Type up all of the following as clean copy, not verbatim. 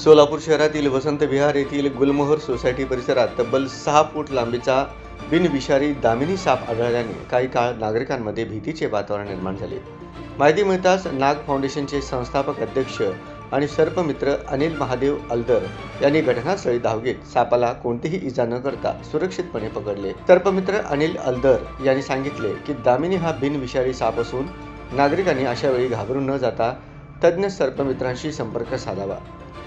सोलापूर शहरातील वसंत विहार येथील गुलमोहर सोसायटी परिसरात तब्बल 6 फूट लांबीचा बिनविषारी दामिनी साप आढळल्याने काही काळ नागरिकांमध्ये भीतीचे वातावरण निर्माण झाले. माहिती मिळताच नाग फाउंडेशनचे संस्थापक अध्यक्ष आणि सर्पमित्र अनिल महादेव अल्दर यांनी घटनास्थळी धाव घेत सापाला कोणतीही इजा न करता सुरक्षितपणे पकडले. सर्पमित्र अनिल अल्दर यांनी सांगितले की दामिनी हा बिनविषारी साप असून नागरिकांनी अशा वेळी घाबरून न जाता तज्ज्ञ सर्पमित्रांशी संपर्क साधावा.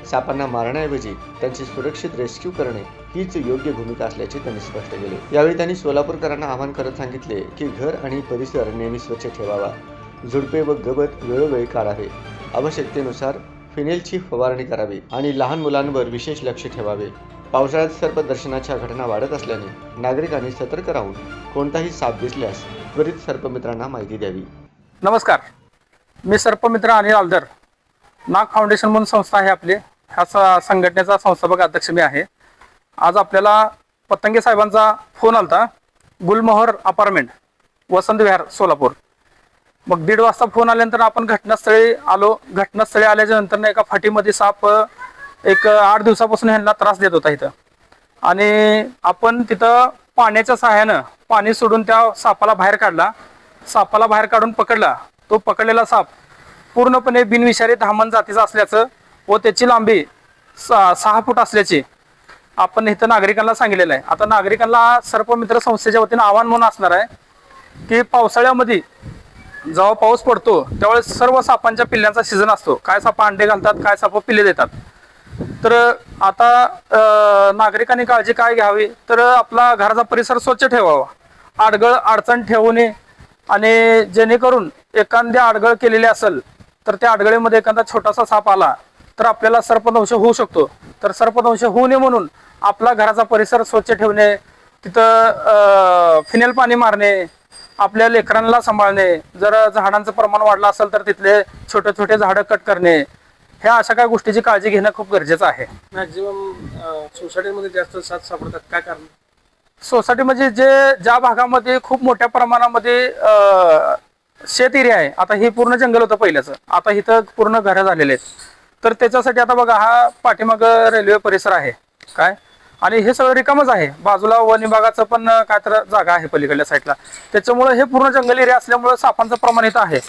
सापांना मारण्याऐवजी त्यांची सुरक्षित रेस्क्यू करणे हीच योग्य भूमिका असल्याचे त्यांनी स्पष्ट केले. यावेळी त्यांनी सोलापूरकरांना आवाहन करत सांगितले की घर आणि परिसर नेहमी स्वच्छ ठेवावा, झुडपे व गवत वेळोवेळी काढावे, आवश्यकतेनुसार फिनेलची फवारणी करावी आणि लहान मुलांवर विशेष लक्ष ठेवावे. पावसाळ्यात सर्प दर्शनाच्या घटना वाढत असल्याने नागरिकांनी सतर्क राहून कोणताही साप दिसल्यास त्वरित सर्पमित्रांना माहिती द्यावी. नमस्कार, मी सर्पमित्र अनिल अल्दर. नाग फाउंडेशन म्हणून संस्था आहे आपली. ह्या संघटनेचा संस्थापक अध्यक्ष मी आहे. आज आपल्याला पतंगे साहेबांचा फोन आलता, गुलमोहर अपार्टमेंट, वसंत विहार, सोलापूर. मग 1:30 वाजता फोन आल्यानंतर आपण घटनास्थळी आलो. घटनास्थळी आल्याच्या नंतर एका फाटीमध्ये साप एक 8 दिवसापासून ह्यांना त्रास देत होता इथं. आणि आपण तिथं पाण्याच्या सहाय्यानं पाणी सोडून त्या सापाला बाहेर काढला. सापाला बाहेर काढून पकडला. तो पकडलेला साप पूर्णपणे बिनविषारी धामण जातीचा असल्याचं व त्याची लांबी 6 फूट असल्याची आपण इथं नागरिकांना सांगितलेलं आहे. आता नागरिकांना सर्पमित्र संस्थेच्या वतीनं आवाहन म्हणून असणार आहे की पावसाळ्यामध्ये जेव्हा पाऊस पडतो त्यावेळेस सर्व सापांच्या पिल्ल्यांचा सीझन असतो. काय साप अंडे घालतात, काय साप पिल्ले देतात. तर आता नागरिकांनी काळजी काय घ्यावी, तर आपला घराचा परिसर स्वच्छ ठेवावा, अडगळ अडचण ठेवू नये. आणि जेणेकरून एखाद्या अडगळ केलेली असेल तर त्या अडगळीमध्ये एखादा छोटासा साप आला तर आपल्याला सर्पदंश होऊ शकतो. तर सर्पदंश होऊ नये म्हणून आपला घराचा परिसर स्वच्छ ठेवणे, तिथं फिनेल पाणी मारणे, आपल्या लेकरांना सांभाळणे, जर झाडांचं प्रमाण वाढलं असेल तर तिथले छोटे छोटे झाडं कट करणे, ह्या अशा काही गोष्टीची काळजी घेणं खूप गरजेचं आहे. मॅक्झिमम सोसायटीमध्ये जास्त साप सापडतात, काय कारण? सोसायटी म्हणजे ज्या भागामध्ये खूप मोठ्या प्रमाणामध्ये शेत एरिया आहे. आता हे पूर्ण जंगल होतं पहिल्याचं, आता इथं पूर्ण घरं झालेले आहेत. तर त्याच्यासाठी आता बघा, हा पाठीमाग रेल्वे परिसर आहे काय, आणि हे सगळं रिकामच आहे. बाजूला वन विभागाचं पण काय तर जागा आहे पलीकडल्या साईडला. त्याच्यामुळे हे पूर्ण जंगल एरिया असल्यामुळे सापांचं प्रमाण इथं आहे.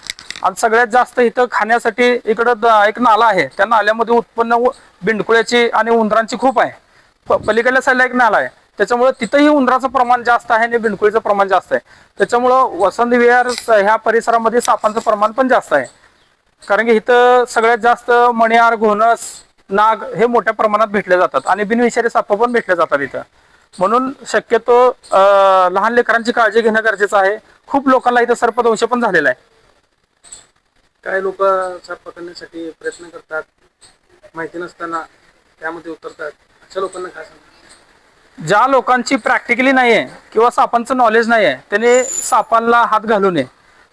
आणि सगळ्यात जास्त इथं खाण्यासाठी इकडं एक नाला आहे. त्या नाल्यामध्ये उत्पन्न बिंडकुळ्याची आणि उंदरांची खूप आहे. पलीकडल्या साईडला एक नाला आहे, त्याच्यामुळे तिथंही उंदराचं प्रमाण जास्त आहे आणि बिंडकुळीचं प्रमाण जास्त आहे. त्याच्यामुळं वसंत विहार ह्या परिसरामध्ये सापांचं प्रमाण पण जास्त आहे. कारण की इथं सगळ्यात जास्त मणियार, घोणस, नाग हे मोठ्या प्रमाणात भेटले जातात आणि बिनविषारी साप पण भेटले जातात इथं. म्हणून शक्यतो लहान लेकरांची काळजी घेणं गरजेचं आहे. खूप लोकांना इथं सर्पदंश पण झालेला आहे. काही लोक साप पकडण्यासाठी प्रयत्न करतात, माहिती नसताना त्यामध्ये उतरतात. अशा लोकांना काय सांगतात? ज्या लोकांची प्रॅक्टिकली नाही आहे किंवा सापांचं नॉलेज नाही आहे त्याने सापांना हात घालू नये.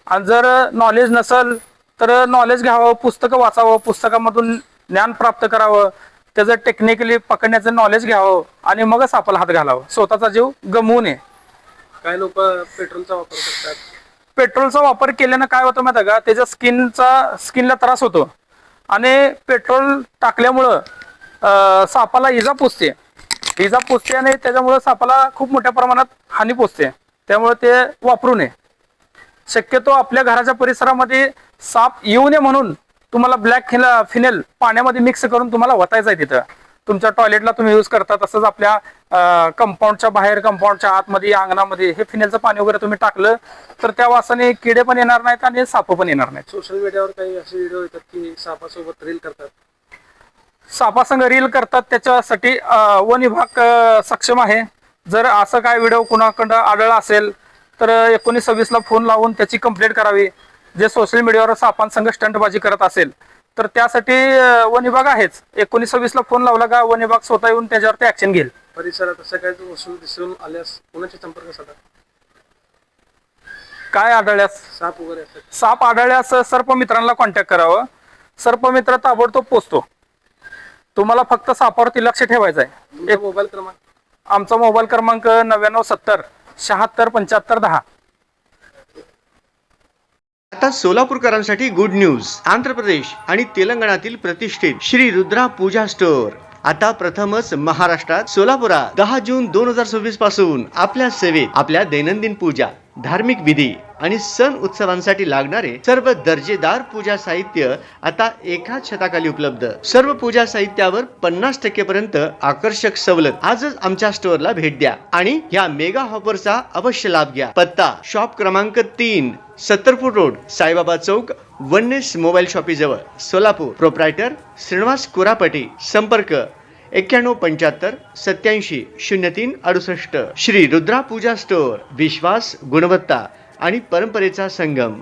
आणि जर नॉलेज नसेल तर नॉलेज घ्यावं, पुस्तकं वाचावं, पुस्तकामधून ज्ञान प्राप्त करावं, त्याचं टेक्निकली पकडण्याचं नॉलेज घ्यावं आणि मगच सापाला हात घालावं. स्वतःचा जीव गमवू नये. काही लोक पेट्रोलचा वापर करतात. पेट्रोलचा वापर केल्यानं काय होतं माहिती का, त्याच्या स्किनला त्रास होतो आणि पेट्रोल टाकल्यामुळं सापाला इजा पोचते आणि त्याच्यामुळे सापाला खूप मोठ्या प्रमाणात हानी पोचते. त्यामुळे ते वापरू नये. शक्यतो आपल्या घराच्या परिसरामध्ये साप येऊ नये म्हणून तुम्हाला ब्लॅक फिनेल पाण्यामध्ये मिक्स करून तुम्हाला वतायचं आहे. तिथं तुमच्या टॉयलेटला तुम्ही यूज करता तसंच आपल्या कंपाऊंडच्या बाहेर, कंपाऊंडच्या आतमध्ये, अंगणामध्ये हे फिनेलचं पाणी वगैरे तुम्ही टाकलं तर त्या वासाने किडे पण येणार नाहीत आणि साप पण येणार नाहीत. सोशल मीडियावर काही असे व्हिडिओ येतात की सापासोबत रील करतात. सापासंग रील करतात, त्याच्यासाठी वन विभाग सक्षम आहे. जर असं काय व्हिडिओ कुणाकडं आढळला असेल तर 1926 ला फोन लावून त्याची कंप्लेंट करावी. जे सोशल मीडियावर सापांसंग स्टंटबाजी करत असेल तर त्यासाठी वन विभाग आहेच. 1926 ला फोन लावला का वन विभाग स्वतः येऊन त्याच्यावरती ऍक्शन घेईल. परिसरात असं काही वस्तू दिसून आल्यास कोणाचे संपर्क साधा? काय आढळल्यास, साप वगैरे असतात, साप आढळल्यास सर्पमित्रांना कॉन्टॅक्ट करावं. सर्पमित्र ताबडतोब पोचतो. तुम्हाला फक्त सापावरती लक्ष ठेवायचं आहे. तुमचा मोबाईल क्रमांक? आमचा मोबाईल क्रमांक 9970 76 75 10. आता सोलापूरकरांसाठी गुड न्यूज. आंध्र प्रदेश आणि तेलंगणातील प्रतिष्ठित श्री रुद्रा पूजा स्टोअर आता प्रथमच महाराष्ट्रात सोलापुरात 10 जून 2026 पासून आपल्या सेवेत. आपल्या दैनंदिन पूजा, धार्मिक विधी आणि सण उत्सवांसाठी लागणारे सर्व दर्जेदार पूजा साहित्य आता एकाच छताखाली उपलब्ध. सर्व पूजा साहित्यावर 50% पर्यंत आकर्षक सवलत. आजच आमच्या स्टोअरला भेट द्या आणि या मेगा ऑफरचा अवश्य लाभ घ्या. पत्ता शॉप क्रमांक 3, 70 फूट रोड, साईबाबा चौक, वननेस मोबाईल शॉपी जवळ, सोलापूर. प्रोप्रायटर श्रीनिवास कुरापटी. संपर्क 9175 87 03 68. श्री रुद्रा पूजा स्टोअर. विश्वास, गुणवत्ता आणि परंपरेचा संगम.